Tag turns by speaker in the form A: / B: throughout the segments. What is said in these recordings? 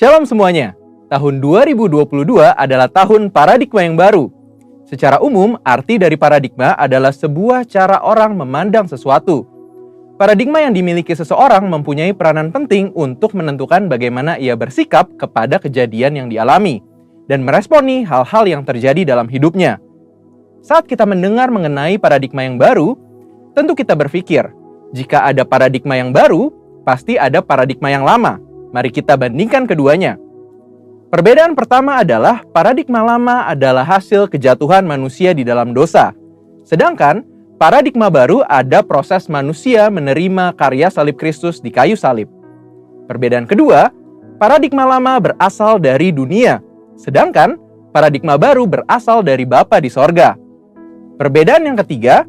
A: Shalom semuanya. Tahun 2022 adalah tahun paradigma yang baru. Secara umum, arti dari paradigma adalah sebuah cara orang memandang sesuatu. Paradigma yang dimiliki seseorang mempunyai peranan penting untuk menentukan bagaimana ia bersikap kepada kejadian yang dialami dan meresponi hal-hal yang terjadi dalam hidupnya. Saat kita mendengar mengenai paradigma yang baru, tentu kita berpikir, jika ada paradigma yang baru, pasti ada paradigma yang lama. Mari kita bandingkan keduanya. Perbedaan pertama adalah paradigma lama adalah hasil kejatuhan manusia di dalam dosa. Sedangkan paradigma baru ada proses manusia menerima karya salib Kristus di kayu salib. Perbedaan kedua, paradigma lama berasal dari dunia. Sedangkan paradigma baru berasal dari Bapa di sorga. Perbedaan yang ketiga,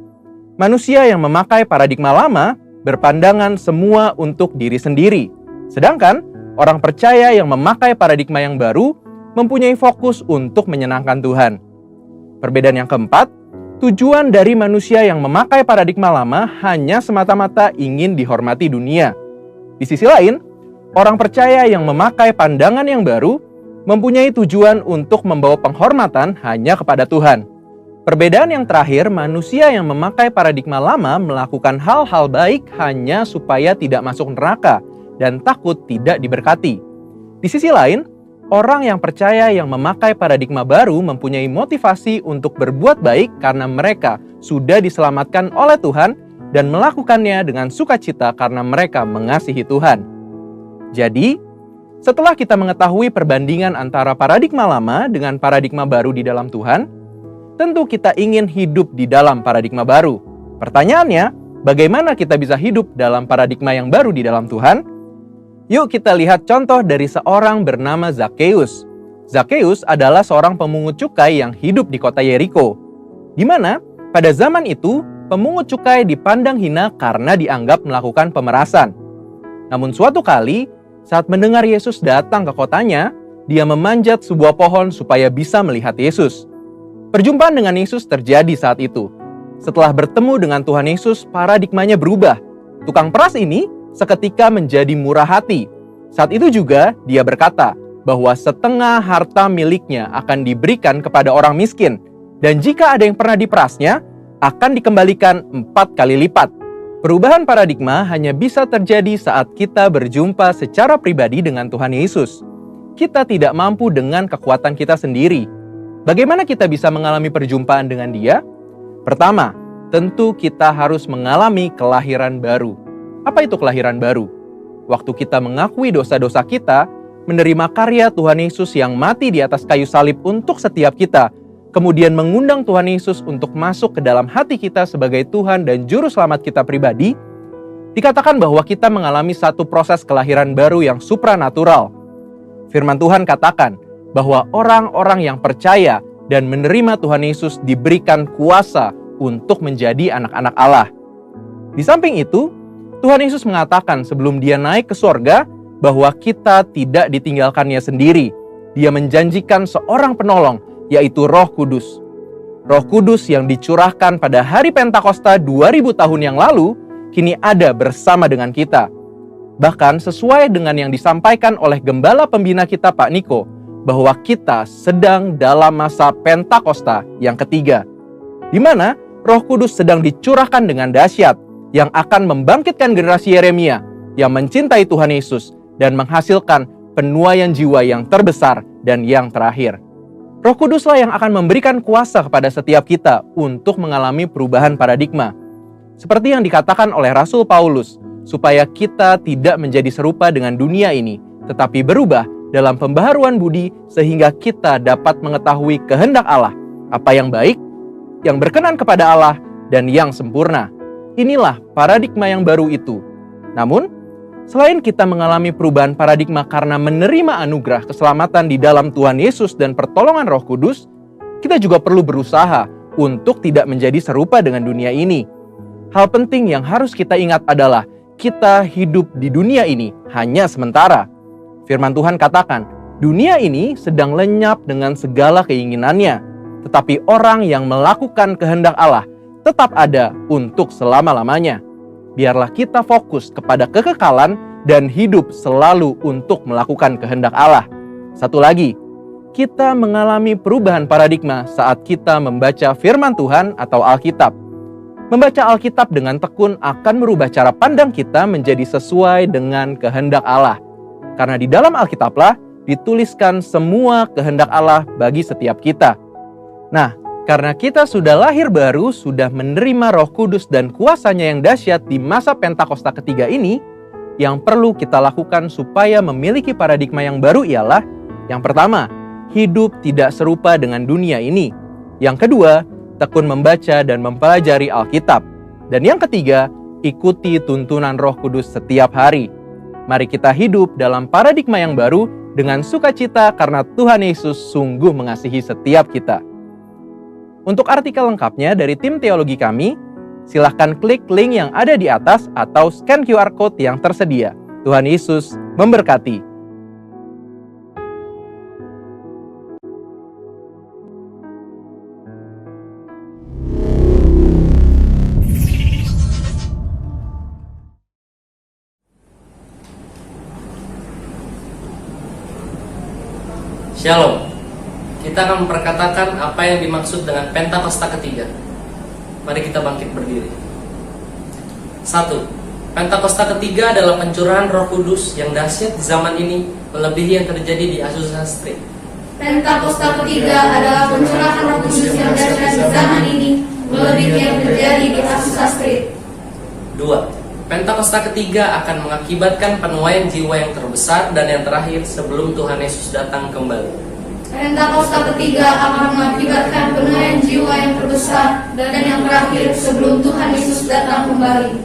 A: manusia yang memakai paradigma lama berpandangan semua untuk diri sendiri. Sedangkan orang percaya yang memakai paradigma yang baru mempunyai fokus untuk menyenangkan Tuhan. Perbedaan yang keempat, tujuan dari manusia yang memakai paradigma lama hanya semata-mata ingin dihormati dunia. Di sisi lain, orang percaya yang memakai pandangan yang baru mempunyai tujuan untuk membawa penghormatan hanya kepada Tuhan. Perbedaan yang terakhir, manusia yang memakai paradigma lama melakukan hal-hal baik hanya supaya tidak masuk neraka dan takut tidak diberkati. Di sisi lain, orang yang percaya yang memakai paradigma baru mempunyai motivasi untuk berbuat baik karena mereka sudah diselamatkan oleh Tuhan dan melakukannya dengan sukacita karena mereka mengasihi Tuhan. Jadi, setelah kita mengetahui perbandingan antara paradigma lama dengan paradigma baru di dalam Tuhan, tentu kita ingin hidup di dalam paradigma baru. Pertanyaannya, bagaimana kita bisa hidup dalam paradigma yang baru di dalam Tuhan? Yuk kita lihat contoh dari seorang bernama Zakheus. Zakheus adalah seorang pemungut cukai yang hidup di kota Yeriko, di mana pada zaman itu pemungut cukai dipandang hina karena dianggap melakukan pemerasan. Namun suatu kali, saat mendengar Yesus datang ke kotanya, dia memanjat sebuah pohon supaya bisa melihat Yesus. Perjumpaan dengan Yesus terjadi saat itu. Setelah bertemu dengan Tuhan Yesus, paradigmanya berubah. Tukang peras ini seketika menjadi murah hati. Saat itu juga dia berkata bahwa setengah harta miliknya akan diberikan kepada orang miskin. Dan jika ada yang pernah diperasnya, akan dikembalikan 4 kali lipat. Perubahan paradigma hanya bisa terjadi saat kita berjumpa secara pribadi dengan Tuhan Yesus. Kita tidak mampu dengan kekuatan kita sendiri. Bagaimana kita bisa mengalami perjumpaan dengan Dia? Pertama, tentu kita harus mengalami kelahiran baru. Apa itu kelahiran baru? Waktu kita mengakui dosa-dosa kita, menerima karya Tuhan Yesus yang mati di atas kayu salib untuk setiap kita, kemudian mengundang Tuhan Yesus untuk masuk ke dalam hati kita sebagai Tuhan dan Juru Selamat kita pribadi, dikatakan bahwa kita mengalami satu proses kelahiran baru yang supranatural. Firman Tuhan katakan bahwa orang-orang yang percaya dan menerima Tuhan Yesus diberikan kuasa untuk menjadi anak-anak Allah. Di samping itu, Tuhan Yesus mengatakan sebelum dia naik ke sorga bahwa kita tidak ditinggalkannya sendiri. Dia menjanjikan seorang penolong, yaitu Roh Kudus. Roh Kudus yang dicurahkan pada hari Pentakosta 2000 tahun yang lalu, kini ada bersama dengan kita. Bahkan sesuai dengan yang disampaikan oleh gembala pembina kita Pak Niko, bahwa kita sedang dalam masa Pentakosta yang ketiga, di mana Roh Kudus sedang dicurahkan dengan dahsyat, yang akan membangkitkan generasi Yeremia yang mencintai Tuhan Yesus dan menghasilkan penuaian jiwa yang terbesar dan yang terakhir. Roh Kuduslah yang akan memberikan kuasa kepada setiap kita untuk mengalami perubahan paradigma. Seperti yang dikatakan oleh Rasul Paulus, supaya kita tidak menjadi serupa dengan dunia ini, tetapi berubah dalam pembaharuan budi sehingga kita dapat mengetahui kehendak Allah, apa yang baik, yang berkenan kepada Allah, dan yang sempurna. Inilah paradigma yang baru itu. Namun, selain kita mengalami perubahan paradigma karena menerima anugerah keselamatan di dalam Tuhan Yesus dan pertolongan Roh Kudus, kita juga perlu berusaha untuk tidak menjadi serupa dengan dunia ini. Hal penting yang harus kita ingat adalah kita hidup di dunia ini hanya sementara. Firman Tuhan katakan, dunia ini sedang lenyap dengan segala keinginannya, tetapi orang yang melakukan kehendak Allah tetap ada untuk selama-lamanya. Biarlah kita fokus kepada kekekalan dan hidup selalu untuk melakukan kehendak Allah. Satu lagi, kita mengalami perubahan paradigma saat kita membaca firman Tuhan atau Alkitab. Membaca Alkitab dengan tekun akan merubah cara pandang kita menjadi sesuai dengan kehendak Allah. Karena di dalam Alkitablah dituliskan semua kehendak Allah bagi setiap kita. Nah, karena kita sudah lahir baru, sudah menerima Roh Kudus dan kuasanya yang dahsyat di masa Pentakosta ketiga ini, yang perlu kita lakukan supaya memiliki paradigma yang baru ialah, yang pertama, hidup tidak serupa dengan dunia ini. Yang kedua, tekun membaca dan mempelajari Alkitab. Dan yang ketiga, ikuti tuntunan Roh Kudus setiap hari. Mari kita hidup dalam paradigma yang baru dengan sukacita karena Tuhan Yesus sungguh mengasihi setiap kita. Untuk artikel lengkapnya dari tim teologi kami, silahkan klik link yang ada di atas atau scan QR Code yang tersedia. Tuhan Yesus memberkati.
B: Shalom. Kita akan memperkatakan apa yang dimaksud dengan Pentakosta ketiga. Mari kita bangkit berdiri. 1. Pentakosta ketiga adalah pencurahan Roh Kudus yang dahsyat di zaman ini, melebihi yang terjadi di Azusa Street.
C: Pentakosta ketiga adalah pencurahan Roh Kudus yang dahsyat di zaman ini, melebihi yang terjadi di Azusa Street.
B: 2. Pentakosta ketiga akan mengakibatkan penuaian jiwa yang terbesar dan yang terakhir sebelum Tuhan Yesus datang kembali.
C: Pentakosta ketiga akan mengakibatkan penuaian jiwa yang terbesar dan yang terakhir sebelum Tuhan Yesus datang kembali.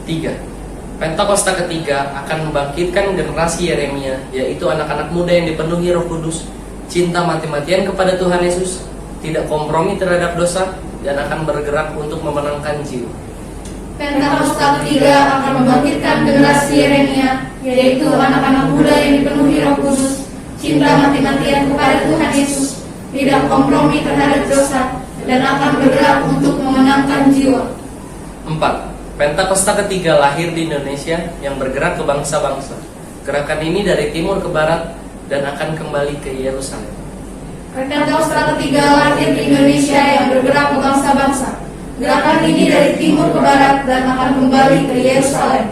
B: 3. Pentakosta ketiga akan membangkitkan generasi Yeremia, yaitu anak-anak muda yang dipenuhi Roh Kudus, cinta mati-matian kepada Tuhan Yesus, tidak kompromi terhadap dosa, dan akan bergerak untuk memenangkan jiwa.
C: Pentakosta ketiga akan membangkitkan generasi Yeremia, yaitu anak-anak muda yang dipenuhi Roh Kudus, cinta mati-matian kepada Tuhan Yesus, tidak kompromi terhadap dosa, dan akan bergerak untuk memenangkan jiwa.
B: 4. Pentakosta ketiga lahir di Indonesia yang bergerak ke bangsa-bangsa. Gerakan ini dari timur ke barat dan akan kembali ke Yerusalem.
C: Pentakosta ketiga lahir di Indonesia yang bergerak ke bangsa-bangsa. Gerakan ini dari timur ke barat dan akan kembali ke Yerusalem.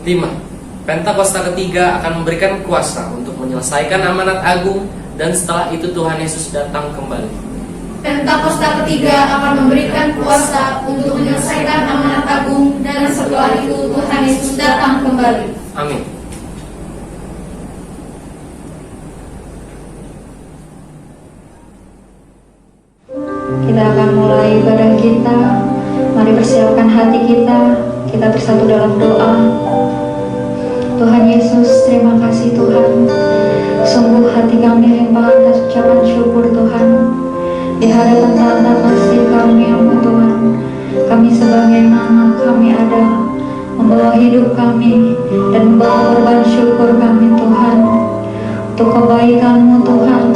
B: 5. Pentakosta ketiga akan memberikan kuasa untuk menyelesaikan amanat agung, dan setelah itu Tuhan Yesus datang kembali.
C: Pentakosta ketiga akan memberikan kuasa untuk menyelesaikan amanat agung, dan setelah itu Tuhan Yesus datang kembali.
B: Amin.
D: Kita akan mulai ibadah kita. Mari persiapkan hati kita. Kita bersatu dalam doa. Tuhan Yesus, terima kasih Tuhan. Sungguh hati kami limpah atas ucapan syukur Tuhan. Di hadapan tata kasih kami, ya Tuhan. Kami sebagaimana kami ada, membawa hidup kami dan membawa korban syukur kami Tuhan. Untuk kebaikan-Mu Tuhan,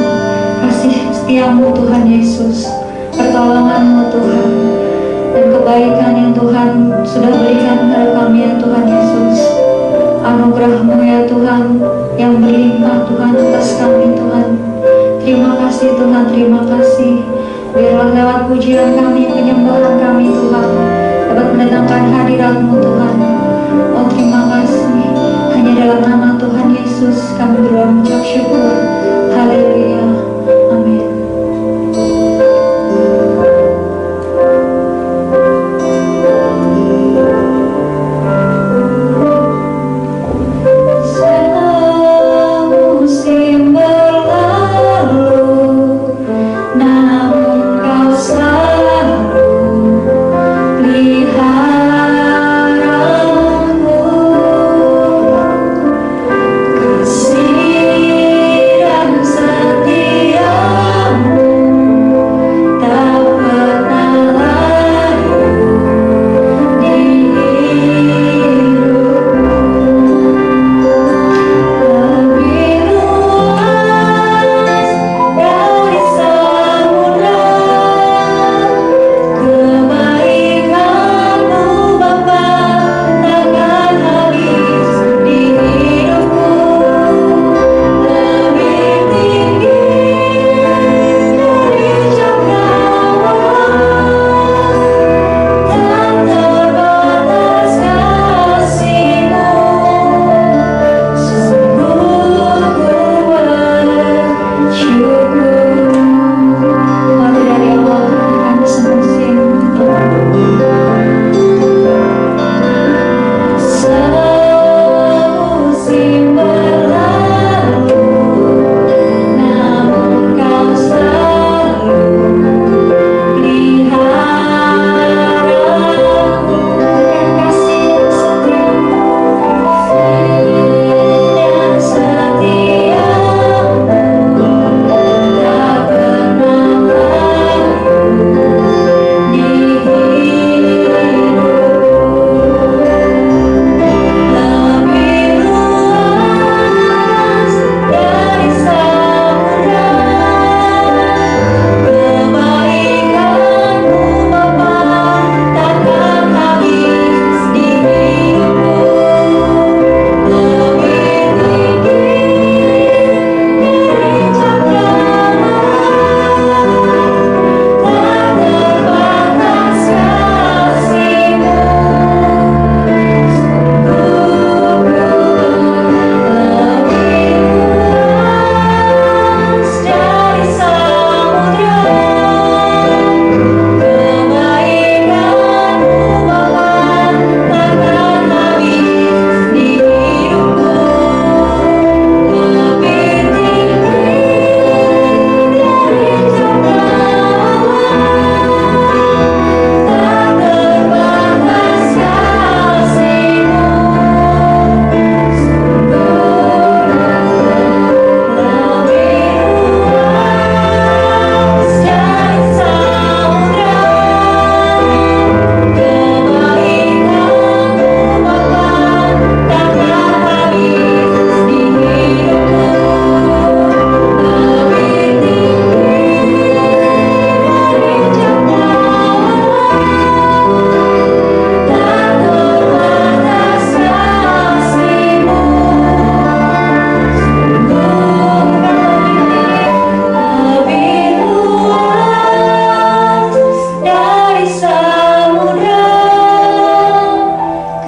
D: kasih setia-Mu Tuhan Yesus, pertolongan-Mu Tuhan, dan kebaikan yang Tuhan sudah berikan kepada kami ya Tuhan Yesus. Anugerah-Mu ya Tuhan yang berlimpah Tuhan atas kami Tuhan. Terima kasih Tuhan, terima kasih. Biarlah lewat pujian kami, penyembahan kami Tuhan, dapat mendatangkan hadirat-Mu Tuhan. Oh terima kasih. Hanya dalam nama Tuhan Yesus kami berdoa mengucap syukur. Haleluya. Amin.
C: Kasih dan setia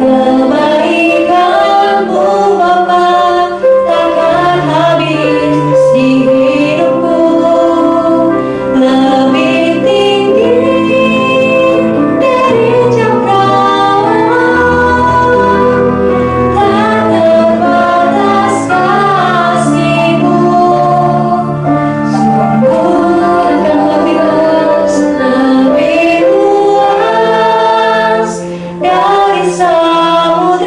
D: Kebaikan-Mu Bapa takkan habis di hidupku, lebih tinggi dari cakrawala, tak terbatas kasih-Mu. Sungguh akan lebih luas dari samudra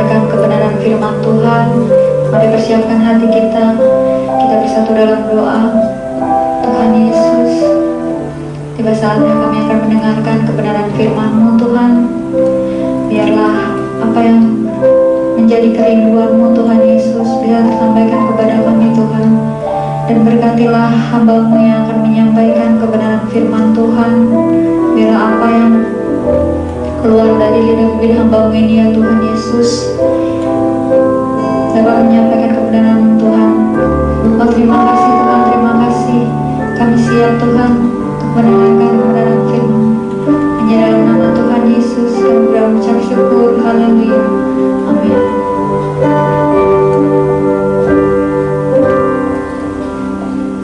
D: mendengarkan kebenaran firman Tuhan. Mari persiapkan hati kita. Kita bersatu dalam doa. Tuhan Yesus, tiba saatnya kami akan mendengarkan kebenaran firman-Mu Tuhan. Biarlah apa yang menjadi kerinduan-Mu Tuhan Yesus bisa tersampaikan kepada kami Tuhan. Dan berkatilah hamba-Mu yang akan menyampaikan kebenaran firman Tuhan. Biarlah apa yang keluar dari lidah hamba-Mu ini ya Tuhan Yesus dapat menyampaikan kebenaran Tuhan. Oh, terima kasih Tuhan, terima kasih. Kami siap Tuhan untuk mendengarkan kebenaran firman. Hanya dalam nama Tuhan Yesus kami berucap syukur. Haleluya. Amin.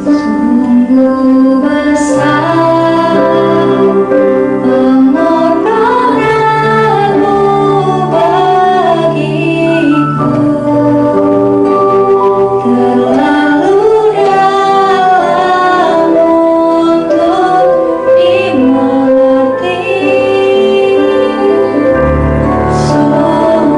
D: Sungguh besar pengorbananmu bagiku, terlalu dalam untuk dimengerti. Sungguh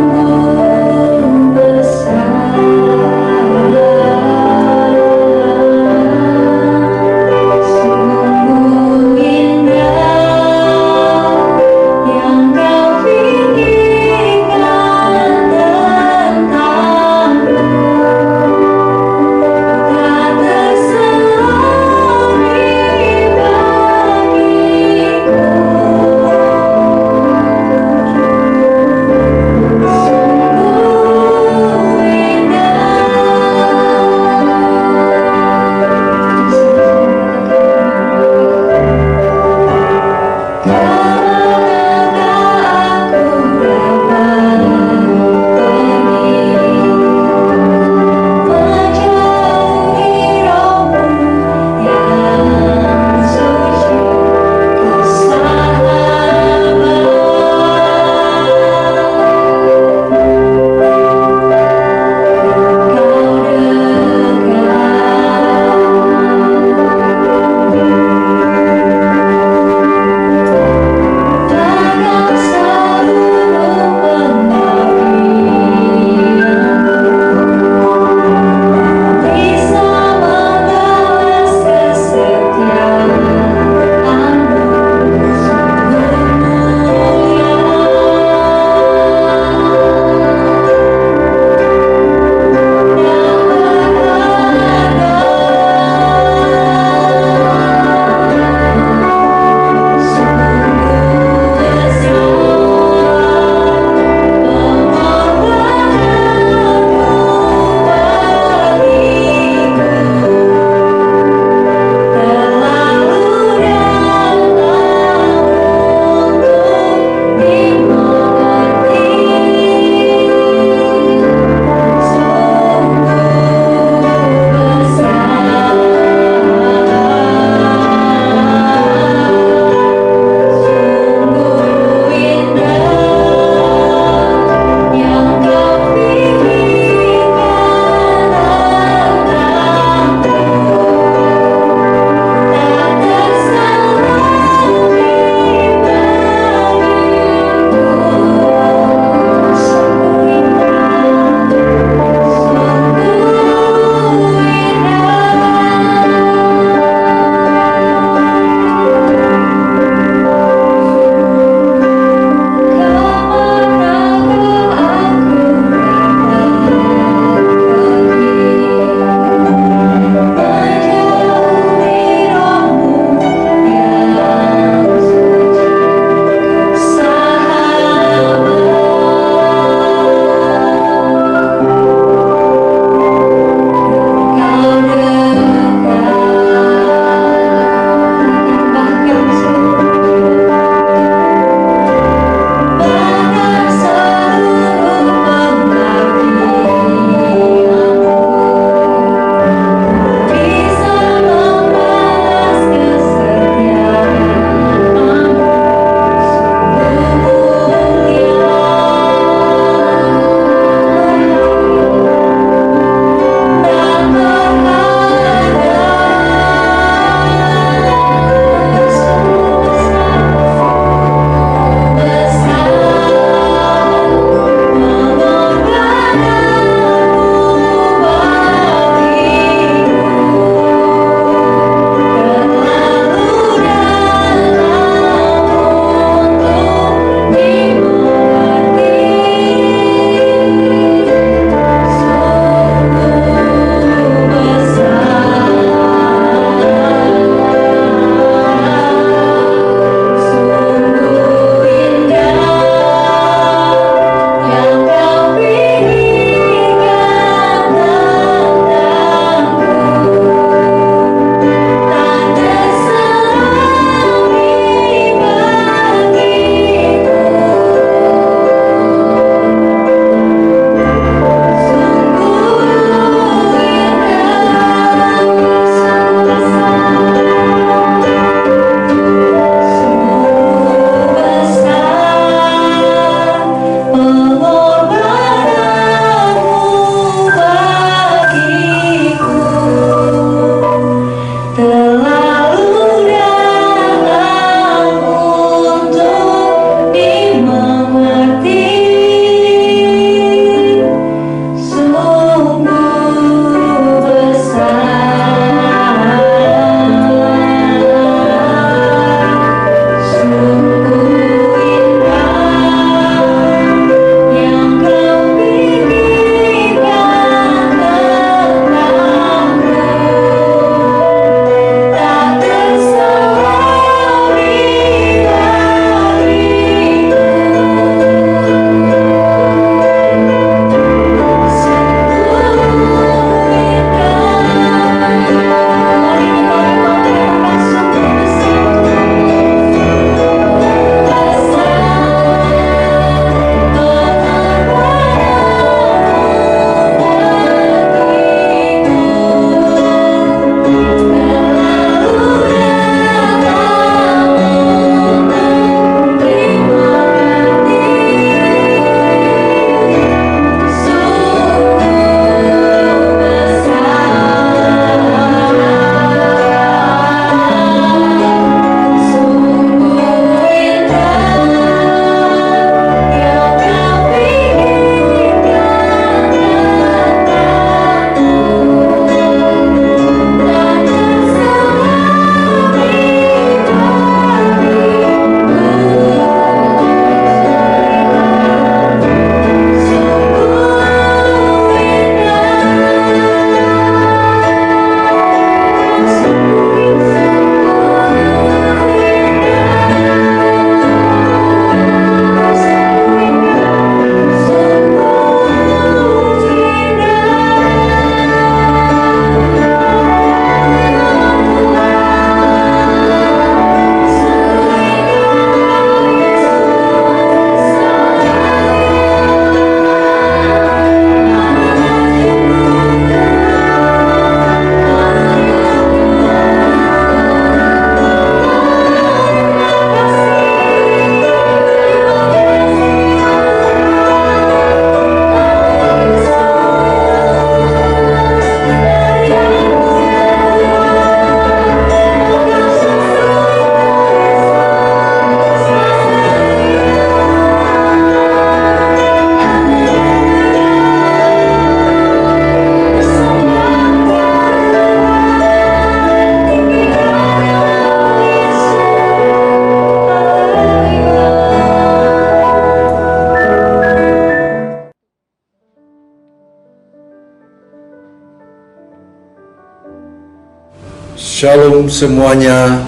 E: Shalom semuanya.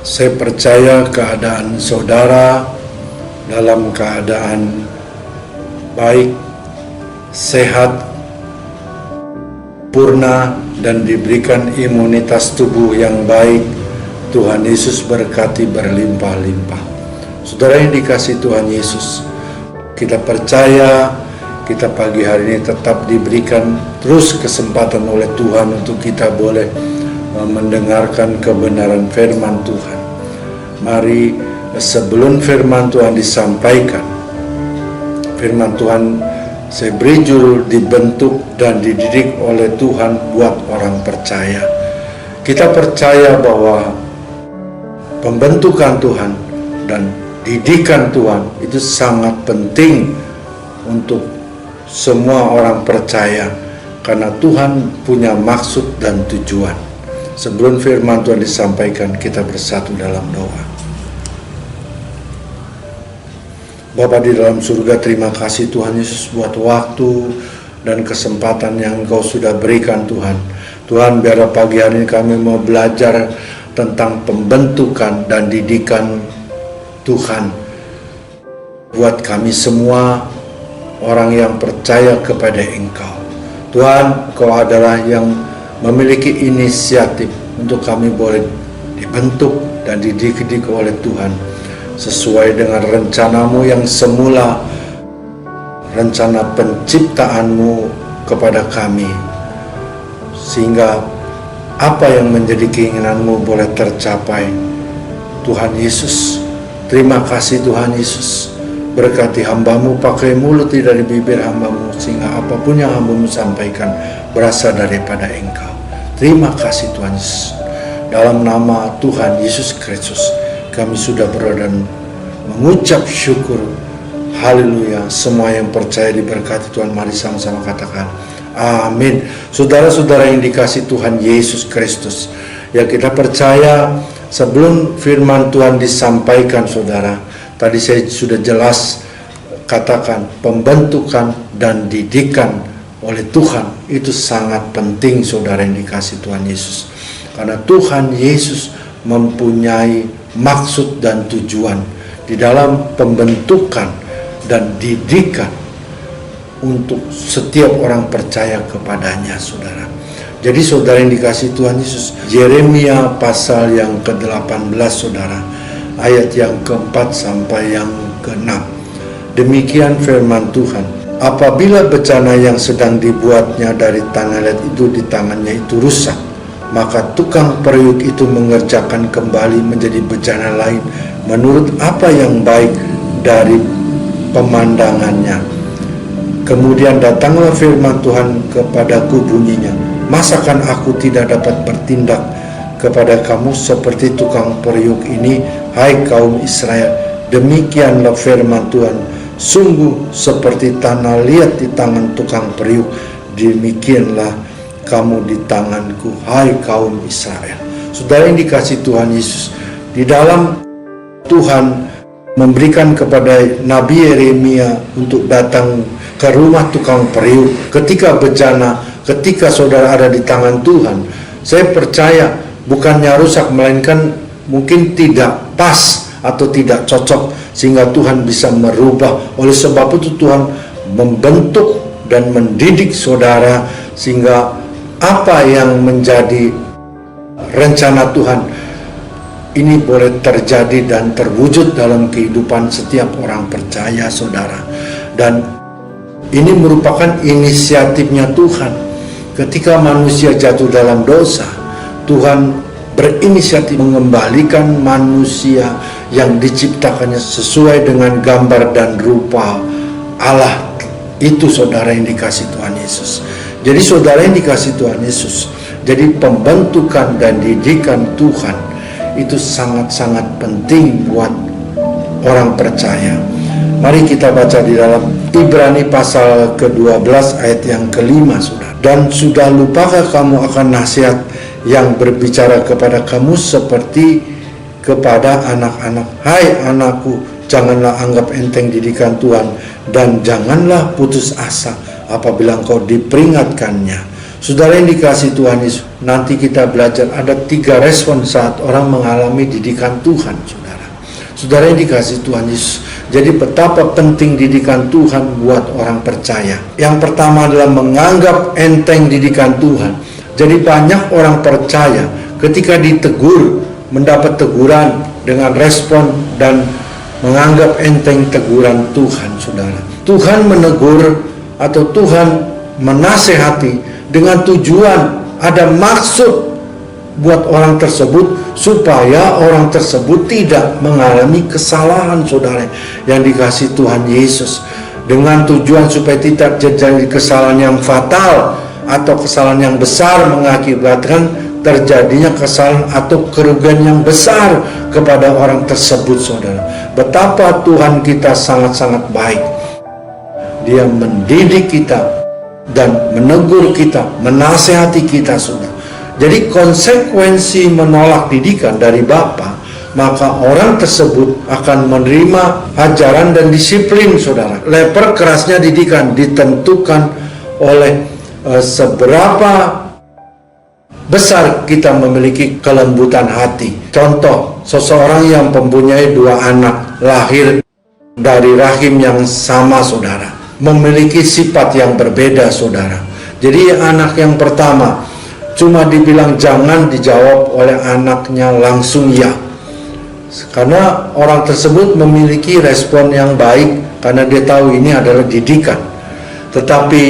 E: Saya percaya keadaan saudara dalam keadaan baik, sehat, purna, dan diberikan imunitas tubuh yang baik. Tuhan Yesus berkati berlimpah-limpah. Saudara yang dikasihi Tuhan Yesus, kita percaya kita pagi hari ini tetap diberikan terus kesempatan oleh Tuhan untuk kita boleh mendengarkan kebenaran firman Tuhan. Mari sebelum firman Tuhan disampaikan, firman Tuhan saya beri judul dibentuk dan dididik oleh Tuhan buat orang percaya. Kita percaya bahwa pembentukan Tuhan dan didikan Tuhan itu sangat penting untuk semua orang percaya, karena Tuhan punya maksud dan tujuan. Sebelum firman Tuhan disampaikan, kita bersatu dalam doa. Bapa di dalam surga, terima kasih Tuhan Yesus buat waktu dan kesempatan yang Engkau sudah berikan Tuhan. Tuhan, biar pagi hari ini kami mau belajar tentang pembentukan dan didikan Tuhan buat kami semua orang yang percaya kepada Engkau. Tuhan, Engkau adalah yang memiliki inisiatif untuk kami boleh dibentuk dan dididik oleh Tuhan sesuai dengan rencana-Mu yang semula, rencana penciptaan-Mu kepada kami, sehingga apa yang menjadi keinginan-Mu boleh tercapai. Tuhan Yesus, terima kasih Tuhan Yesus. Berkati hamba-Mu, pakai mulut dari bibir hamba-Mu, sehingga apapun yang hamba-Mu sampaikan berasal daripada Engkau. Terima kasih Tuhan Yesus. Dalam nama Tuhan Yesus Kristus, kami sudah berdoa dan mengucap syukur. Haleluya. Semua yang percaya diberkati Tuhan, mari sama-sama katakan amin. Saudara-saudara yang dikasihi Tuhan Yesus Kristus, ya kita percaya sebelum firman Tuhan disampaikan, saudara, tadi saya sudah jelas katakan pembentukan dan didikan oleh Tuhan itu sangat penting, saudara yang dikasihi Tuhan Yesus. Karena Tuhan Yesus mempunyai maksud dan tujuan di dalam pembentukan dan didikan untuk setiap orang percaya kepadanya, saudara. Jadi saudara yang dikasihi Tuhan Yesus, Yeremia pasal yang ke-18, saudara, ayat yang ke-4 sampai yang ke-6. Demikian firman Tuhan. Apabila bencana yang sedang dibuatnya dari tanah liat itu di tangannya itu rusak, maka tukang periuk itu mengerjakan kembali menjadi bencana lain menurut apa yang baik dari pemandangannya. Kemudian datanglah firman Tuhan kepadaku bunyinya, masakan aku tidak dapat bertindak kepada kamu seperti tukang periuk ini, hai kaum Israel? Demikianlah firman Tuhan, sungguh seperti tanah liat di tangan tukang periuk, demikianlah kamu di tanganku, hai kaum Israel. Saudara yang dikasihi Tuhan Yesus, di dalam Tuhan memberikan kepada Nabi Yeremia untuk datang ke rumah tukang periuk ketika bencana, ketika saudara ada di tangan Tuhan. Saya percaya bukannya rusak, melainkan mungkin tidak pas atau tidak cocok, sehingga Tuhan bisa merubah. Oleh sebab itu Tuhan membentuk dan mendidik saudara, sehingga apa yang menjadi rencana Tuhan ini boleh terjadi dan terwujud dalam kehidupan setiap orang percaya, saudara. Dan ini merupakan inisiatifnya Tuhan. Ketika manusia jatuh dalam dosa, Tuhan berinisiatif mengembalikan manusia yang diciptakannya sesuai dengan gambar dan rupa Allah. Itu saudara yang dikasihi Tuhan Yesus. Jadi saudara yang dikasihi Tuhan Yesus, jadi pembentukan dan didikan Tuhan itu sangat-sangat penting buat orang percaya. Mari kita baca di dalam Ibrani pasal ke-12 ayat yang ke-5, saudara. Dan sudah lupakah kamu akan nasihat yang berbicara kepada kamu seperti kepada anak-anak? Hai anakku, janganlah anggap enteng didikan Tuhan, dan janganlah putus asa apabila engkau diperingatkannya. Saudara yang dikasihi Tuhan Yesus, nanti kita belajar ada 3 respon saat orang mengalami didikan Tuhan, saudara. Saudara yang dikasihi Tuhan Yesus, jadi betapa penting didikan Tuhan buat orang percaya. Yang pertama adalah menganggap enteng didikan Tuhan. Jadi banyak orang percaya ketika ditegur, mendapat teguran dengan respon dan menganggap enteng teguran Tuhan, saudara. Tuhan menegur atau Tuhan menasehati dengan tujuan, ada maksud buat orang tersebut supaya orang tersebut tidak mengalami kesalahan, saudara yang dikasihi Tuhan Yesus, dengan tujuan supaya tidak terjadi kesalahan yang fatal atau kesalahan yang besar mengakibatkan terjadinya kesalahan atau kerugian yang besar kepada orang tersebut, saudara. Betapa Tuhan kita sangat-sangat baik. Dia mendidik kita dan menegur kita, menasehati kita, saudara. Jadi konsekuensi menolak didikan dari Bapa, maka orang tersebut akan menerima ajaran dan disiplin, saudara. Level kerasnya didikan ditentukan oleh seberapa besar kita memiliki kelembutan hati. Contoh, seseorang yang mempunyai 2 anak lahir dari rahim yang sama, saudara, memiliki sifat yang berbeda, saudara. Jadi anak yang pertama cuma dibilang jangan, dijawab oleh anaknya langsung ya, karena orang tersebut memiliki respon yang baik karena dia tahu ini adalah didikan. Tetapi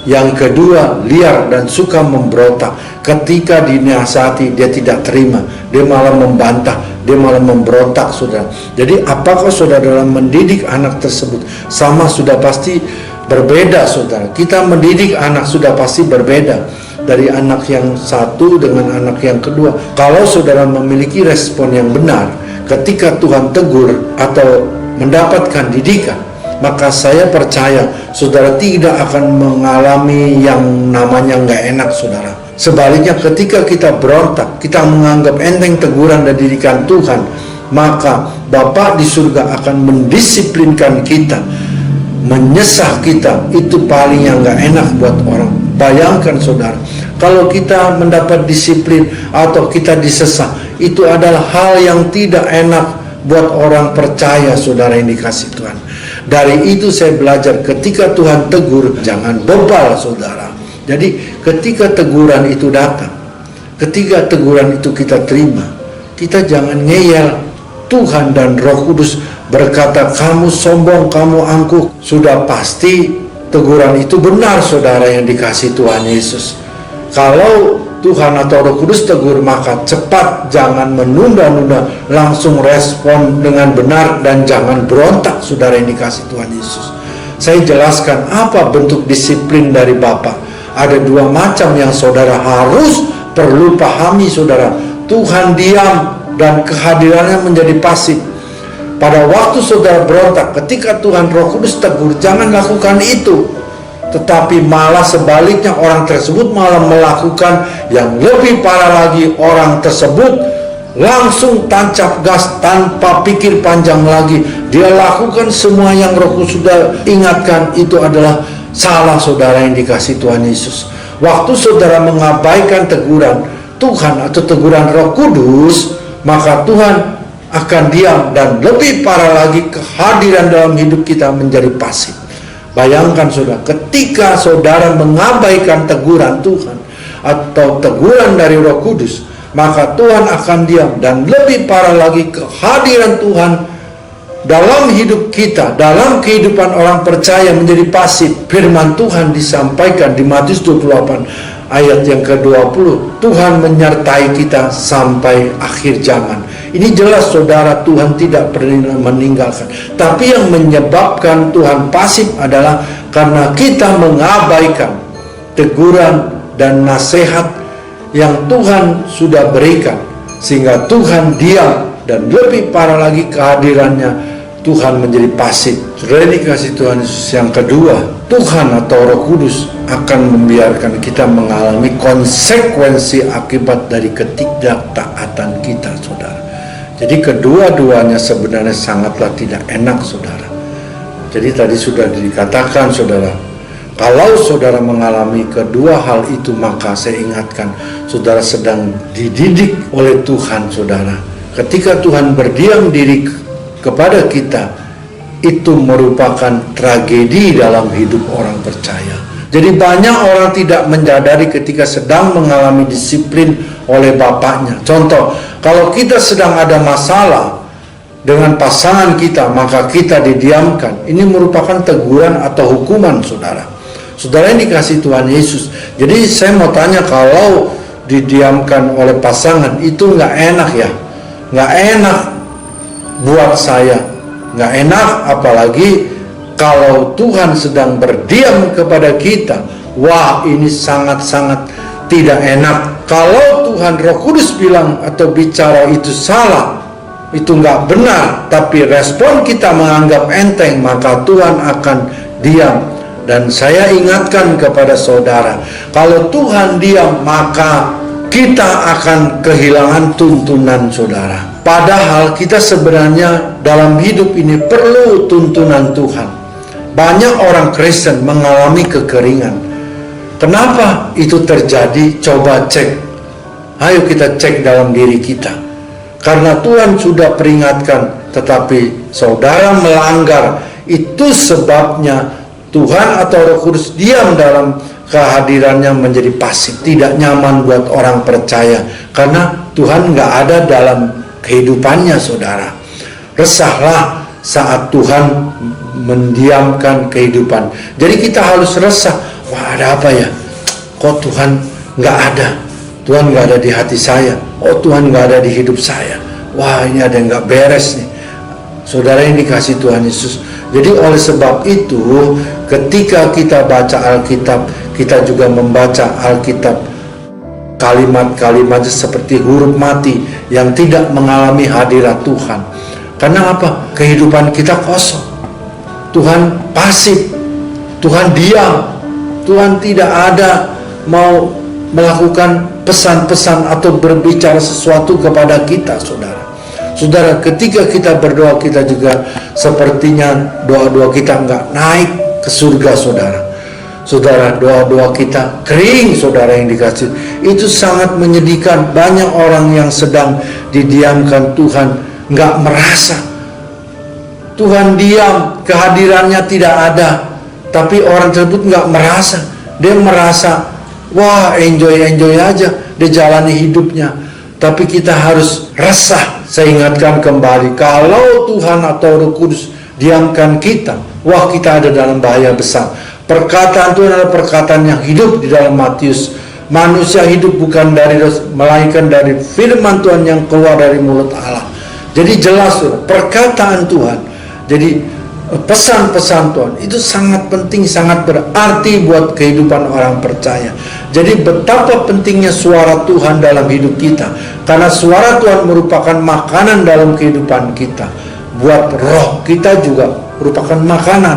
E: yang kedua liar dan suka memberontak. Ketika dinasihati dia tidak terima, dia malah membantah, dia malah memberontak, saudara. Jadi apakah saudara dalam mendidik anak tersebut? Sama, sudah pasti berbeda, saudara. Kita mendidik anak sudah pasti berbeda dari anak yang satu dengan anak yang kedua. Kalau saudara memiliki respon yang benar ketika Tuhan tegur atau mendapatkan didikan, maka saya percaya saudara tidak akan mengalami yang namanya nggak enak, saudara. Sebaliknya ketika kita berontak, kita menganggap enteng teguran dan didikan Tuhan, maka Bapa di surga akan mendisiplinkan kita, menyesah kita. Itu paling yang nggak enak buat orang. Bayangkan, saudara, kalau kita mendapat disiplin atau kita disesah, itu adalah hal yang tidak enak buat orang percaya, saudara yang dikasihi Tuhan. Dari itu saya belajar ketika Tuhan tegur, jangan bebal, saudara. Jadi ketika teguran itu datang, ketika teguran itu kita terima, kita jangan ngeyel. Tuhan dan Roh Kudus berkata kamu sombong, kamu angkuh. Sudah pasti teguran itu benar, saudara yang dikasihi Tuhan Yesus. Kalau Tuhan atau Roh Kudus tegur, maka cepat, jangan menunda-nunda, langsung respon dengan benar dan jangan berontak, saudara yang dikasihi Tuhan Yesus. Saya jelaskan apa bentuk disiplin dari Bapa. Ada 2 macam yang saudara harus perlu pahami, saudara. Tuhan diam dan kehadirannya menjadi pasif. Pada waktu saudara berontak, ketika Tuhan Roh Kudus tegur, jangan lakukan itu. Tetapi malah sebaliknya, orang tersebut malah melakukan yang lebih parah lagi. Orang tersebut langsung tancap gas tanpa pikir panjang lagi. Dia lakukan semua yang Roh Kudus sudah ingatkan. Itu adalah salah, saudara yang dikasihi Tuhan Yesus. Waktu saudara mengabaikan teguran Tuhan atau teguran Roh Kudus, maka Tuhan akan diam dan lebih parah lagi, kehadiran dalam hidup kita menjadi pasif. Bayangkan, saudara, ketika saudara mengabaikan teguran Tuhan atau teguran dari Roh Kudus, maka Tuhan akan diam dan lebih parah lagi, kehadiran Tuhan dalam hidup kita, dalam kehidupan orang percaya menjadi pasif. Firman Tuhan disampaikan di Matius 28 ayat yang ke-20, Tuhan menyertai kita sampai akhir zaman. Ini jelas, saudara, Tuhan tidak pernah meninggalkan. Tapi yang menyebabkan Tuhan pasif adalah karena kita mengabaikan teguran dan nasihat yang Tuhan sudah berikan, sehingga Tuhan diam dan lebih parah lagi, kehadirannya Tuhan menjadi pasif. Saudara dikasih Tuhan Yesus, yang kedua, Tuhan atau Roh Kudus akan membiarkan kita mengalami konsekuensi akibat dari ketidaktaatan kita, saudara. Jadi kedua-duanya sebenarnya sangatlah tidak enak, saudara. Jadi tadi sudah dikatakan, saudara, Kalau saudara mengalami kedua hal itu, maka saya ingatkan, saudara sedang dididik oleh Tuhan, saudara. Ketika Tuhan berdiam diri kepada kita, itu merupakan tragedi dalam hidup orang percaya. Jadi banyak orang tidak menyadari ketika sedang mengalami disiplin oleh bapaknya. Contoh, kalau kita sedang ada masalah dengan pasangan kita, maka kita didiamkan. Ini merupakan teguran atau hukuman, saudara. Saudara yang dikasih Tuhan Yesus. Jadi saya mau tanya, kalau didiamkan oleh pasangan itu nggak enak ya? Nggak enak buat saya. Nggak enak, apalagi kalau Tuhan sedang berdiam kepada kita. Wah, ini sangat-sangat tidak enak. Kalau Tuhan Roh Kudus bilang atau bicara itu salah, itu nggak benar, tapi respon kita menganggap enteng, maka Tuhan akan diam. Dan saya ingatkan kepada saudara, kalau Tuhan diam, maka kita akan kehilangan tuntunan saudara. Padahal kita sebenarnya dalam hidup ini perlu tuntunan Tuhan. Banyak orang Kristen mengalami kekeringan. Kenapa itu terjadi? Coba cek. Ayo kita cek dalam diri kita. Karena Tuhan sudah peringatkan, tetapi saudara melanggar. Itu sebabnya Tuhan atau Roh Kudus diam dalam kehadirannya, menjadi pasif, tidak nyaman buat orang percaya. Karena Tuhan nggak ada dalam kehidupannya, saudara. Resahlah saat Tuhan mendiamkan kehidupan. Jadi kita harus resah. Wah, ada apa ya? Kok Tuhan nggak ada? Tuhan nggak ada di hati saya. Oh, Tuhan nggak ada di hidup saya. Wah, ini ada yang nggak beres nih. Saudara yang dikasih Tuhan Yesus. Jadi oleh sebab itu, ketika kita baca Alkitab, kita juga membaca Alkitab kalimat-kalimat seperti huruf mati yang tidak mengalami hadirat Tuhan. Karena apa? Kehidupan kita kosong. Tuhan pasif, Tuhan diam, Tuhan tidak ada mau melakukan pesan-pesan atau berbicara sesuatu kepada kita, saudara. Saudara, ketika kita berdoa, kita juga sepertinya doa-doa kita nggak naik ke surga, saudara. Saudara, doa-doa kita kering, saudara yang dikasih. Itu sangat menyedihkan. Banyak orang yang sedang didiamkan Tuhan nggak merasa. Tuhan diam, kehadirannya tidak ada. Tapi orang tersebut nggak merasa. Dia merasa, wah, enjoy aja, dia jalani hidupnya. Tapi kita harus resah. Saya ingatkan kembali, kalau Tuhan atau Roh Kudus diamkan kita, wah, kita ada dalam bahaya besar. Perkataan Tuhan adalah perkataan yang hidup di dalam Matius. Manusia hidup bukan dari melainkan dari firman Tuhan yang keluar dari mulut Allah. Jadi jelas, perkataan Tuhan. Jadi pesan-pesan Tuhan itu sangat penting, sangat berarti buat kehidupan orang percaya. Jadi betapa pentingnya suara Tuhan dalam hidup kita, karena suara Tuhan merupakan makanan dalam kehidupan kita. Buat roh kita juga merupakan makanan.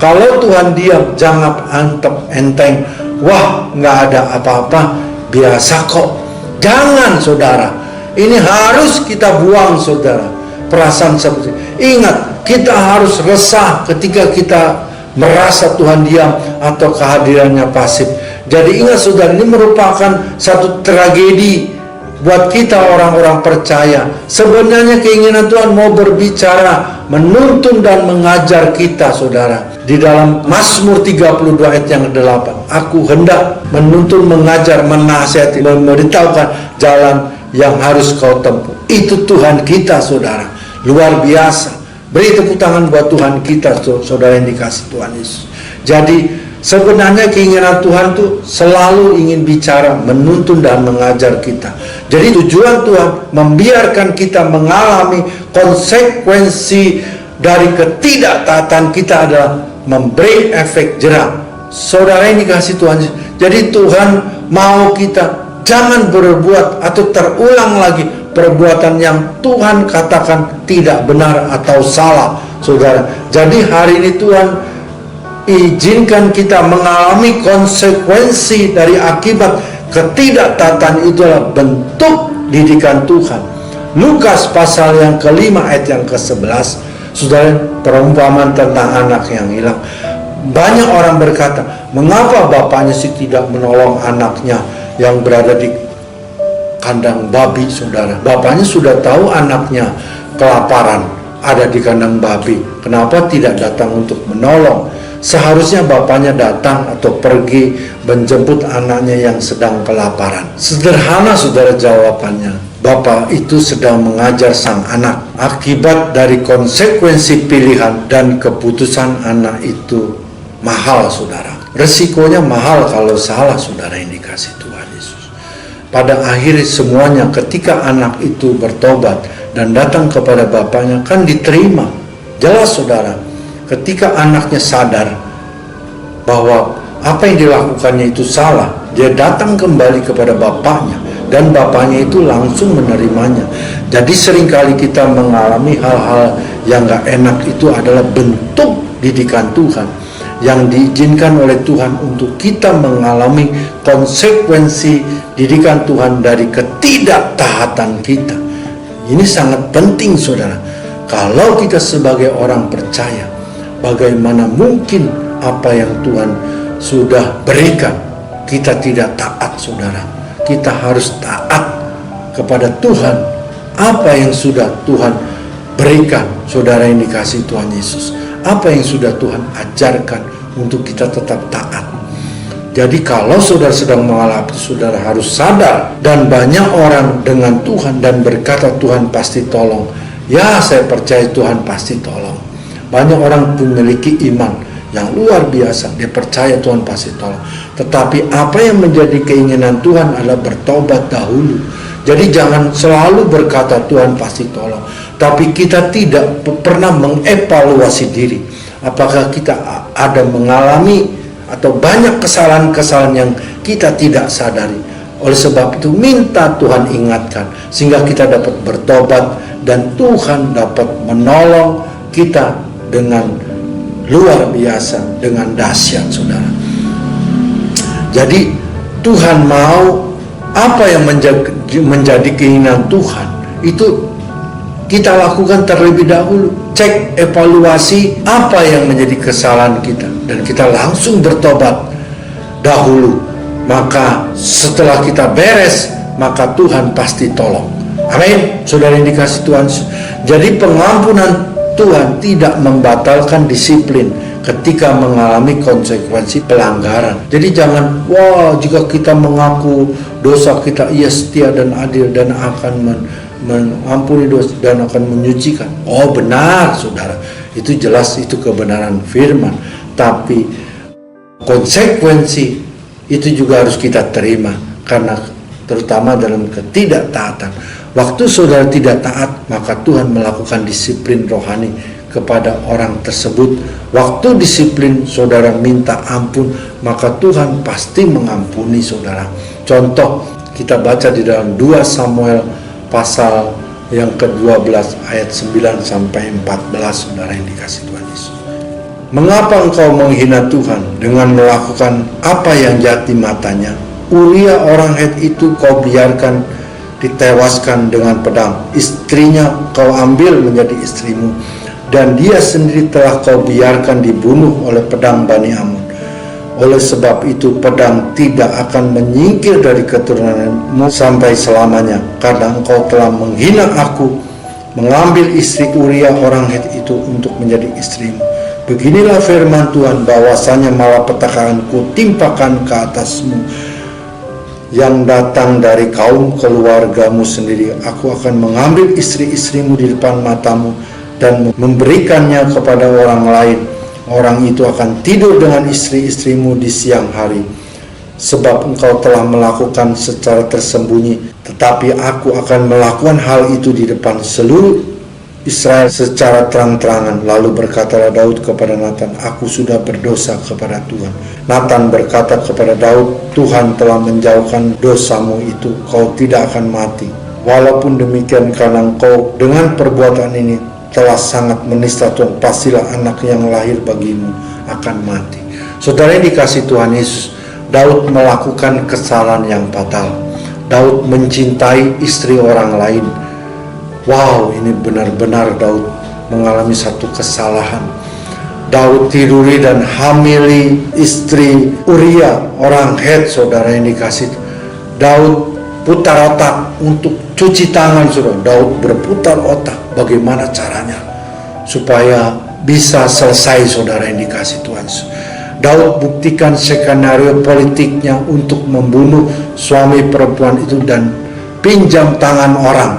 E: Kalau Tuhan diam, jangan anggap enteng, wah, nggak ada apa-apa, biasa kok. Jangan, saudara. Ini harus kita buang, saudara. Perasaan seperti ini. Ingat, kita harus resah ketika kita merasa Tuhan diam atau kehadirannya pasif. Jadi ingat, saudara, ini merupakan satu tragedi buat kita orang-orang percaya. Sebenarnya keinginan Tuhan mau berbicara, menuntun dan mengajar kita, saudara. Di dalam Mazmur 32 ayat yang ke-8, aku hendak menuntun, mengajar, menasihati, memberitahukan jalan yang harus kau tempuh. Itu Tuhan kita, saudara. Luar biasa. Beri tepuk tangan buat Tuhan kita, saudara yang dikasih Tuhan Yesus. Jadi sebenarnya keinginan Tuhan tuh selalu ingin bicara, menuntun dan mengajar kita. Jadi tujuan Tuhan membiarkan kita mengalami konsekuensi dari ketidaktaatan kita adalah memberi efek jera. Saudara yang dikasih Tuhan Yesus. Jadi Tuhan mau kita jangan berbuat atau terulang lagi perbuatan yang Tuhan katakan tidak benar atau salah, saudara. Jadi hari ini Tuhan izinkan kita mengalami konsekuensi dari akibat ketidaktaatan, itu adalah bentuk didikan Tuhan. Lukas pasal yang ke-5 ayat yang ke-11, saudara, perumpamaan tentang anak yang hilang. Banyak orang berkata, mengapa bapaknya sih tidak menolong anaknya yang berada di kandang babi, saudara? Bapaknya sudah tahu anaknya kelaparan, ada di kandang babi. Kenapa tidak datang untuk menolong? Seharusnya bapaknya datang atau pergi menjemput anaknya yang sedang kelaparan. Sederhana, saudara, jawabannya. Bapak itu sedang mengajar sang anak. Akibat dari konsekuensi pilihan dan keputusan anak itu mahal, saudara. Resikonya mahal kalau salah, saudara, yang dikasih Tuhan Yesus. Pada akhirnya semuanya ketika anak itu bertobat dan datang kepada bapaknya kan diterima. Jelas, saudara, ketika anaknya sadar bahwa apa yang dilakukannya itu salah, dia datang kembali kepada bapaknya dan bapaknya itu langsung menerimanya. Jadi seringkali kita mengalami hal-hal yang gak enak, itu adalah bentuk didikan Tuhan yang diizinkan oleh Tuhan untuk kita mengalami konsekuensi didikan Tuhan dari ketidaktaatan kita. Ini sangat penting, saudara. Kalau kita sebagai orang percaya, bagaimana mungkin apa yang Tuhan sudah berikan kita tidak taat, saudara? Kita harus taat kepada Tuhan. Apa yang sudah Tuhan berikan, saudara, yang dikasih Tuhan Yesus, apa yang sudah Tuhan ajarkan untuk kita tetap taat. Jadi kalau saudara sedang mengalami, saudara harus sadar. Dan banyak orang dengan Tuhan dan berkata Tuhan pasti tolong. Ya, saya percaya Tuhan pasti tolong. Banyak orang memiliki iman yang luar biasa, dia percaya Tuhan pasti tolong. Tetapi apa yang menjadi keinginan Tuhan adalah bertobat dahulu. Jadi jangan selalu berkata Tuhan pasti tolong, tapi kita tidak pernah mengevaluasi diri. Apakah kita ada mengalami atau banyak kesalahan-kesalahan yang kita tidak sadari. Oleh sebab itu minta Tuhan ingatkan sehingga kita dapat bertobat dan Tuhan dapat menolong kita dengan luar biasa, dengan dahsyat, saudara. Jadi Tuhan mau apa yang menjadi keinginan Tuhan itu kita lakukan terlebih dahulu. Cek, evaluasi apa yang menjadi kesalahan kita, dan kita langsung bertobat dahulu. Maka setelah kita beres, maka Tuhan pasti tolong. Amin, saudara yang dikasih Tuhan. Jadi pengampunan Tuhan tidak membatalkan disiplin ketika mengalami konsekuensi pelanggaran. Jadi jangan, wah, jika kita mengaku dosa kita, ia setia dan adil dan akan mengampuni dosa dan akan menyucikan. Oh benar, saudara, itu jelas, itu kebenaran firman. Tapi konsekuensi itu juga harus kita terima, karena terutama dalam ketidaktaatan. Waktu saudara tidak taat, maka Tuhan melakukan disiplin rohani kepada orang tersebut. Waktu disiplin saudara minta ampun, maka Tuhan pasti mengampuni saudara. Contoh kita baca di dalam 2 Samuel pasal yang ke-12 ayat 9 sampai 14, saudara yang dikasih Tuhan Yesus. Mengapa engkau menghina Tuhan dengan melakukan apa yang jahat di matanya? Uria orang Het itu kau biarkan ditewaskan dengan pedang, istrinya kau ambil menjadi istrimu, dan dia sendiri telah kau biarkan dibunuh oleh pedang Bani Amun. Oleh sebab itu pedang tidak akan menyingkir dari keturunanmu sampai selamanya, karena engkau telah menghina aku, mengambil istri Uria orang Het itu untuk menjadi istrimu. Beginilah firman Tuhan, bahwasanya malapetaka akan kutimpakan ke atasmu yang datang dari kaum keluargamu sendiri. Aku akan mengambil istri-istrimu di depan matamu dan memberikannya kepada orang lain. Orang itu akan tidur dengan istri-istrimu di siang hari, sebab engkau telah melakukan secara tersembunyi, tetapi aku akan melakukan hal itu di depan seluruh Israel secara terang-terangan. Lalu berkatalah Daud kepada Nathan, aku sudah berdosa kepada Tuhan. Nathan berkata kepada Daud, Tuhan telah menjauhkan dosamu itu, kau tidak akan mati. Walaupun demikian, karena engkau dengan perbuatan ini telah sangat menista Tuhan, pastilah anak yang lahir bagimu akan mati. Saudara yang dikasih Tuhan Yesus, Daud melakukan kesalahan yang fatal. Daud mencintai istri orang lain. Wow, ini benar-benar Daud mengalami satu kesalahan. Daud tiduri dan hamili istri Uria orang Het, saudara yang dikasih. Daud putar otak untuk cuci tangan, saudara. Daud berputar otak bagaimana caranya supaya bisa selesai, saudara yang dikasih Tuhan. Daud buktikan skenario politiknya untuk membunuh suami perempuan itu dan pinjam tangan orang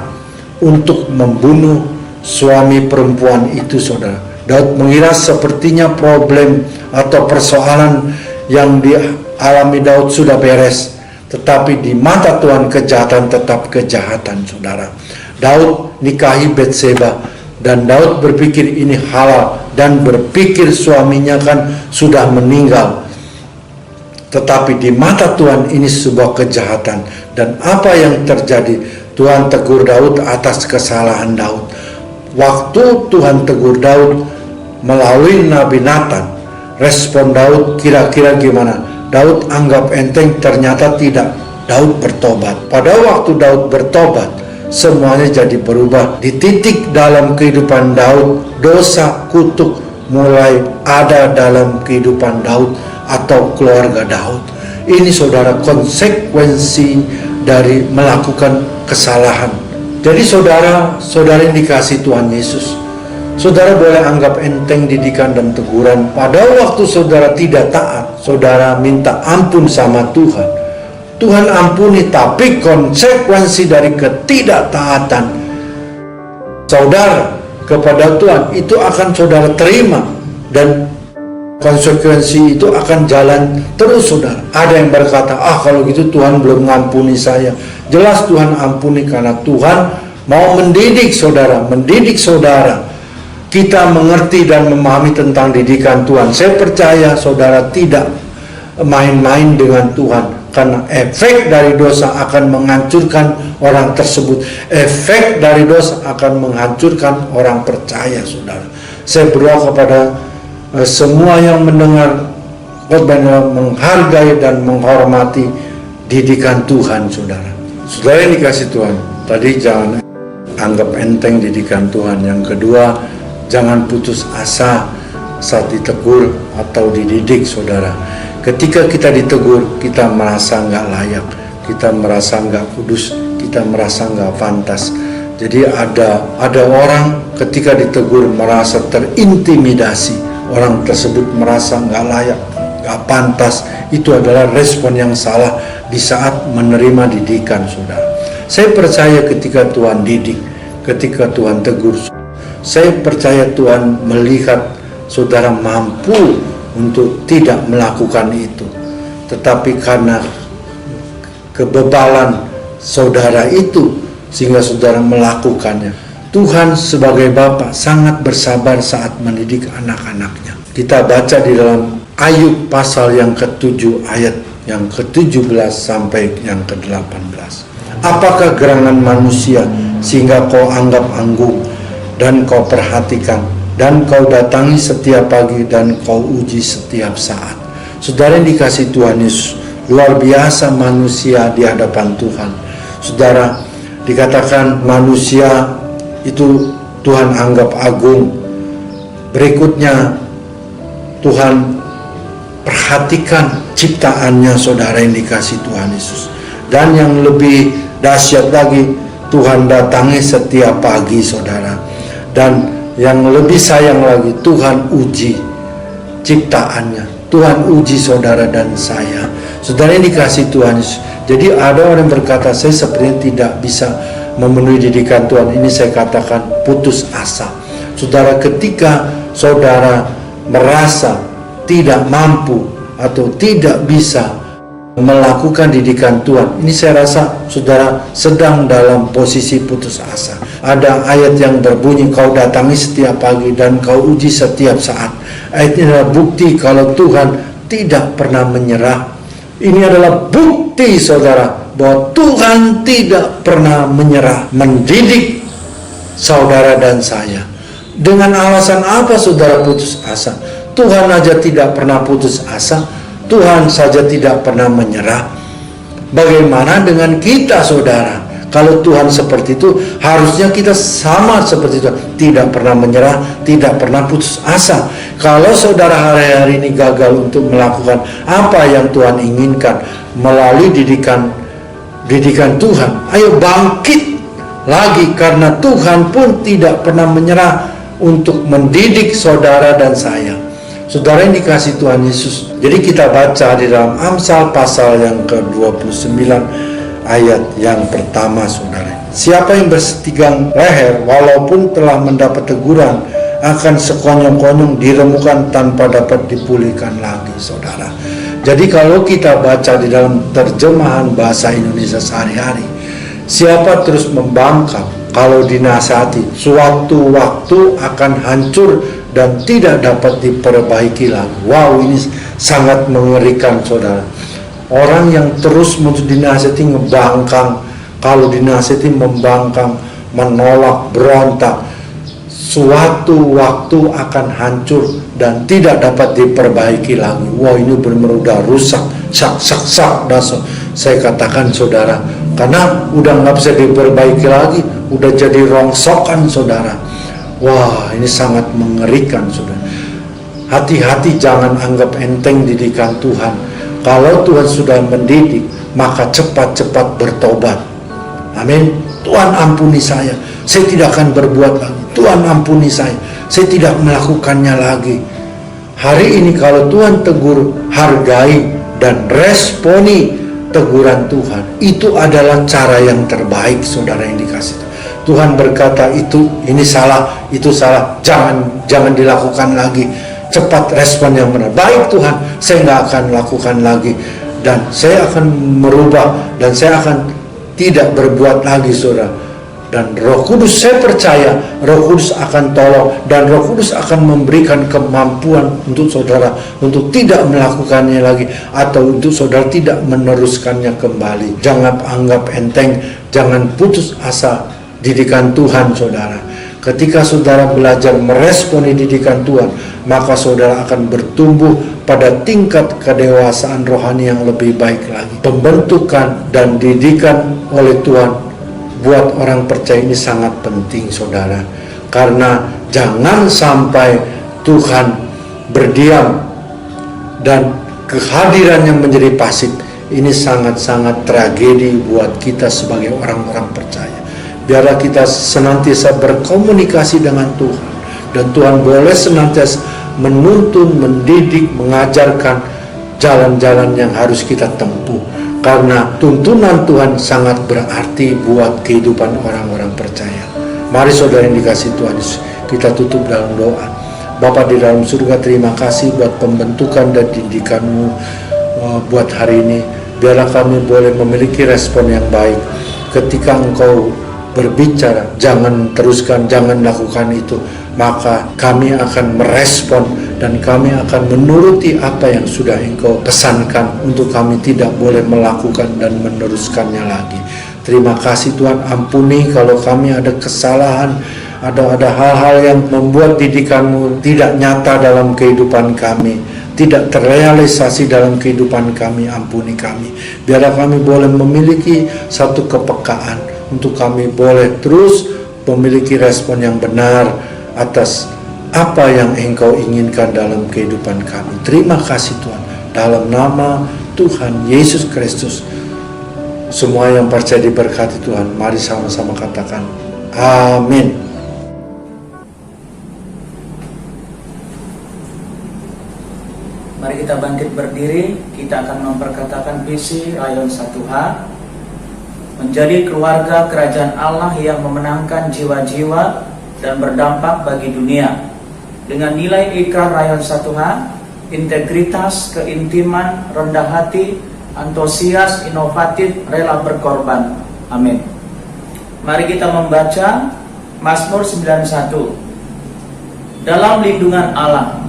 E: untuk membunuh suami perempuan itu, saudara. Daud mengira sepertinya problem atau persoalan yang dialami Daud sudah beres, tetapi di mata Tuhan kejahatan tetap kejahatan, saudara. Daud nikahi Batseba dan Daud berpikir ini halal dan berpikir suaminya kan sudah meninggal. Tetapi di mata Tuhan ini sebuah kejahatan. Dan apa yang terjadi? Tuhan tegur Daud atas kesalahan Daud. Waktu Tuhan tegur Daud melalui Nabi Nathan, respon Daud kira-kira gimana? Daud anggap enteng, ternyata tidak. Daud bertobat. Pada waktu Daud bertobat, semuanya jadi berubah. Di titik dalam kehidupan Daud, dosa kutuk mulai ada dalam kehidupan Daud atau keluarga Daud. Ini, saudara, konsekuensi dari melakukan kesalahan. Jadi saudara yang dikasih Tuhan Yesus, saudara boleh anggap enteng didikan dan teguran. Pada waktu saudara tidak taat, saudara minta ampun sama Tuhan. Tuhan ampuni, tapi konsekuensi dari ketidaktaatan saudara kepada Tuhan itu akan saudara terima, dan konsekuensi itu akan jalan terus, saudara. Ada yang berkata, kalau gitu Tuhan belum mengampuni saya. Jelas Tuhan ampuni, karena Tuhan mau mendidik saudara, Kita mengerti dan memahami tentang didikan Tuhan. Saya percaya saudara tidak main-main dengan Tuhan, karena efek dari dosa akan menghancurkan orang tersebut. Efek dari dosa akan menghancurkan orang percaya, saudara. Saya berdoa kepada semua yang mendengar khotbah menghargai dan menghormati didikan Tuhan, saudara. Saudara yang dikasih Tuhan, tadi jangan anggap enteng didikan Tuhan. Yang kedua, jangan putus asa saat ditegur atau dididik, saudara. Ketika kita ditegur, kita merasa nggak layak, kita merasa nggak kudus, kita merasa nggak pantas. Jadi ada orang ketika ditegur merasa terintimidasi, orang tersebut merasa nggak layak, nggak pantas. Itu adalah respon yang salah di saat menerima didikan, saudara. Saya percaya ketika Tuhan didik, ketika Tuhan tegur, saya percaya Tuhan melihat saudara mampu untuk tidak melakukan itu. Tetapi karena kebebalan saudara itu, sehingga saudara melakukannya. Tuhan sebagai Bapa sangat bersabar saat mendidik anak-anaknya. Kita baca di dalam Ayub pasal yang ke-7 ayat yang ke-17 sampai yang ke-18. Apakah gerangan manusia sehingga kau anggap anggung dan kau perhatikan, dan kau datangi setiap pagi dan kau uji setiap saat. Saudara yang dikasih Tuhan Yesus, luar biasa manusia di hadapan Tuhan. Saudara, dikatakan manusia itu Tuhan anggap agung. Berikutnya, Tuhan perhatikan ciptaannya, saudara yang dikasih Tuhan Yesus. Dan yang lebih dahsyat lagi, Tuhan datangi setiap pagi, saudara. Dan yang lebih sayang lagi, Tuhan uji ciptaannya. Tuhan uji saudara dan saya. Saudara yang dikasih Tuhan Yesus. Jadi ada orang yang berkata, saya sepertinya tidak bisa memenuhi didikan Tuhan. Ini saya katakan putus asa. Saudara, ketika saudara merasa tidak mampu atau tidak bisa melakukan didikan Tuhan, ini saya rasa saudara sedang dalam posisi putus asa. Ada ayat yang berbunyi, kau datangi setiap pagi dan kau uji setiap saat. Ayat ini adalah bukti kalau Tuhan tidak pernah menyerah. Ini adalah bukti, saudara, bahwa Tuhan tidak pernah menyerah mendidik saudara dan saya. Dengan alasan apa saudara putus asa? Tuhan aja tidak pernah putus asa. Tuhan saja tidak pernah menyerah. Bagaimana dengan kita, saudara? Kalau Tuhan seperti itu, harusnya kita sama seperti itu. Tidak pernah menyerah, tidak pernah putus asa. Kalau saudara hari-hari ini gagal untuk melakukan apa yang Tuhan inginkan melalui didikan Tuhan, ayo bangkit lagi, karena Tuhan pun tidak pernah menyerah untuk mendidik saudara dan saya. Saudara yang dikasih Tuhan Yesus. Jadi kita baca di dalam Amsal pasal yang ke-29 ayat yang pertama, saudara. Siapa yang bersetigang leher walaupun telah mendapat teguran akan sekonyong-konyong diremukkan tanpa dapat dipulihkan lagi, saudara. Jadi kalau kita baca di dalam terjemahan bahasa Indonesia sehari-hari, siapa terus membangkang kalau dinasihati, suatu waktu akan hancur dan tidak dapat diperbaiki lagi. Wow, ini sangat mengerikan, saudara. Orang yang terus dinasihati ngebangkang, kalau dinasihati membangkang, menolak, berontak, suatu waktu akan hancur dan tidak dapat diperbaiki lagi. Wah, ini benar-benar udah rusak, sak. Saya katakan, saudara, karena udah nggak bisa diperbaiki lagi, udah jadi rongsokan, saudara. Wah, ini sangat mengerikan, saudara. Hati-hati, jangan anggap enteng didikan Tuhan. Kalau Tuhan sudah mendidik, maka cepat-cepat bertobat. Amin. Tuhan ampuni saya tidak akan berbuat lagi. Tuhan ampuni saya tidak melakukannya lagi. Hari ini kalau Tuhan tegur, hargai dan responi teguran Tuhan. Itu adalah cara yang terbaik, saudara yang dikasih. Tuhan berkata ini salah, itu salah, jangan dilakukan lagi. Cepat respon yang benar. Baik Tuhan, saya nggak akan lakukan lagi, dan saya akan merubah, dan saya akan tidak berbuat lagi, saudara. Dan Roh Kudus, saya percaya Roh Kudus akan tolong, dan Roh Kudus akan memberikan kemampuan untuk saudara untuk tidak melakukannya lagi, atau untuk saudara tidak meneruskannya kembali. Jangan anggap enteng, jangan putus asa didikan Tuhan, saudara. Ketika saudara belajar meresponi didikan Tuhan, maka saudara akan bertumbuh pada tingkat kedewasaan rohani yang lebih baik lagi. Pembentukan dan didikan oleh Tuhan buat orang percaya ini sangat penting, saudara. Karena jangan sampai Tuhan berdiam dan kehadirannya menjadi pasif. Ini sangat-sangat tragedi buat kita sebagai orang-orang percaya. Biarlah kita senantiasa berkomunikasi dengan Tuhan, dan Tuhan boleh senantiasa menuntun, mendidik, mengajarkan jalan-jalan yang harus kita tempuh. Karena tuntunan Tuhan sangat berarti buat kehidupan orang-orang percaya. Mari saudara yang dikasih Tuhan Yesus, kita tutup dalam doa. Bapa di dalam surga, terima kasih buat pembentukan dan didikan-Mu buat hari ini. Biarlah kami boleh memiliki respon yang baik. Ketika Engkau berbicara, jangan teruskan, jangan lakukan itu, maka kami akan merespon dan kami akan menuruti apa yang sudah Engkau pesankan, untuk kami tidak boleh melakukan dan meneruskannya lagi. Terima kasih Tuhan, ampuni kalau kami ada kesalahan, ada hal-hal yang membuat didikan-Mu tidak nyata dalam kehidupan kami, tidak terrealisasi dalam kehidupan kami. Ampuni kami, biarlah kami boleh memiliki satu kepekaan untuk kami boleh terus memiliki respon yang benar atas apa yang Engkau inginkan dalam kehidupan kami. Terima kasih Tuhan, dalam nama Tuhan Yesus Kristus. Semua yang percaya diberkati Tuhan. Mari sama-sama katakan amin.
F: Mari kita bangkit berdiri. Kita akan memperkatakan visi Rayon 1H, menjadi keluarga kerajaan Allah yang memenangkan jiwa-jiwa dan berdampak bagi dunia. Dengan nilai ikrar Rayon 1H, integritas, keintiman, rendah hati, antusias, inovatif, rela berkorban. Amin. Mari kita membaca Mazmur 91. Dalam lindungan Allah.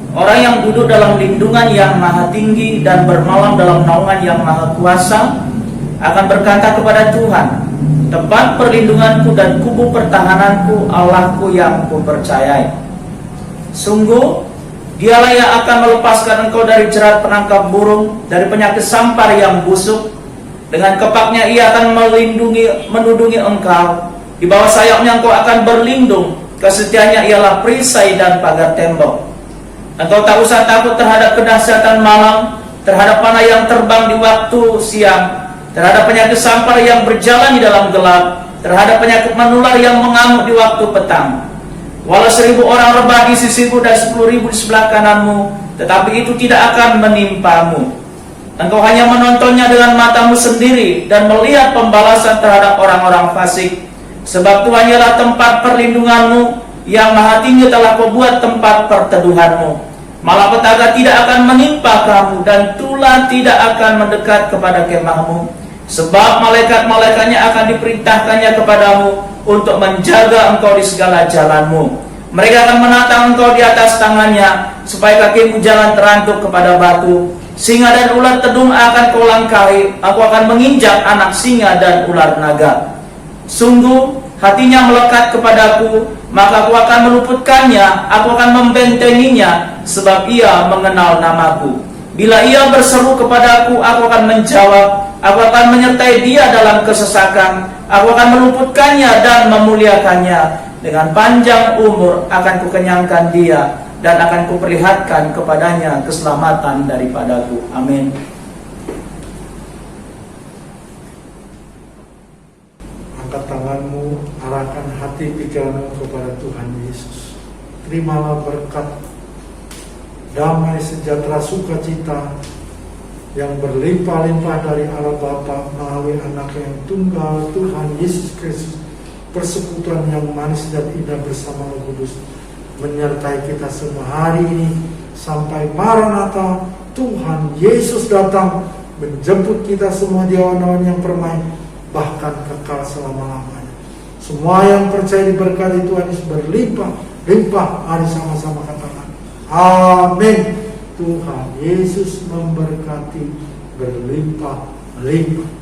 F: Orang yang duduk dalam lindungan yang maha tinggi dan bermalam dalam naungan yang maha kuasa akan berkata kepada Tuhan, tempat perlindunganku dan kubu pertahananku, Allahku yang kupercayai. Sungguh, Dialah yang akan melepaskan engkau dari jerat penangkap burung, dari penyakit sampar yang busuk. Dengan kepaknya Ia akan menudungi engkau. Di bawah sayapnya engkau akan berlindung. Kesetiaannya ialah perisai dan pagar tembok. Engkau tak usah takut terhadap kedahsyatan malam, terhadap panah yang terbang di waktu siang, terhadap penyakit sampar yang berjalan di dalam gelap, terhadap penyakit menular yang mengamuk di waktu petang. Walau 1000 orang rebah di sisimu dan 10.000 di sebelah kananmu, tetapi itu tidak akan menimpamu. Engkau hanya menontonnya dengan matamu sendiri dan melihat pembalasan terhadap orang-orang fasik. Sebab Tuhan ialah tempat perlindunganmu, yang maha tinggi telah kau buat tempat perteduhanmu. Malapetaka tidak akan menimpa kamu, dan tulah tidak akan mendekat kepada kemahmu. Sebab malaikat-malaikatnya akan diperintahkannya kepadamu untuk menjaga engkau di segala jalanmu. Mereka akan menatang engkau di atas tangannya, supaya kakimu jangan terantuk kepada batu. Singa dan ular tedung akan kau langkahi. Aku akan menginjak anak singa dan ular naga. Sungguh hatinya melekat kepadaku, maka aku akan meluputkannya, aku akan membentenginya, sebab ia mengenal namaku. Bila ia berseru kepadaku, aku akan menjawab, aku akan menyertai dia dalam kesesakan, aku akan meluputkannya dan memuliakannya. Dengan panjang umur akan kukenyangkan dia, dan akan kuperlihatkan kepadanya keselamatan daripadaku. Amin.
E: Angkat tanganmu, arahkan hati pikiranmu kepada Tuhan Yesus. Terimalah berkat, damai, sejahtera, sukacita yang berlimpah-limpah dari Allah Bapa melalui Anak yang tunggal, Tuhan Yesus Kristus. Persekutuan yang manis dan indah bersama Roh Kudus menyertai kita semua hari ini sampai Maranatha. Tuhan Yesus datang menjemput kita semua di awan-awan yang permai, bahkan kekal selama-lamanya. Semua yang percaya diberkati Tuhan Yesus berlimpah-limpah. Mari sama-sama katakan amin. Tuhan Yesus memberkati berlimpah-limpah.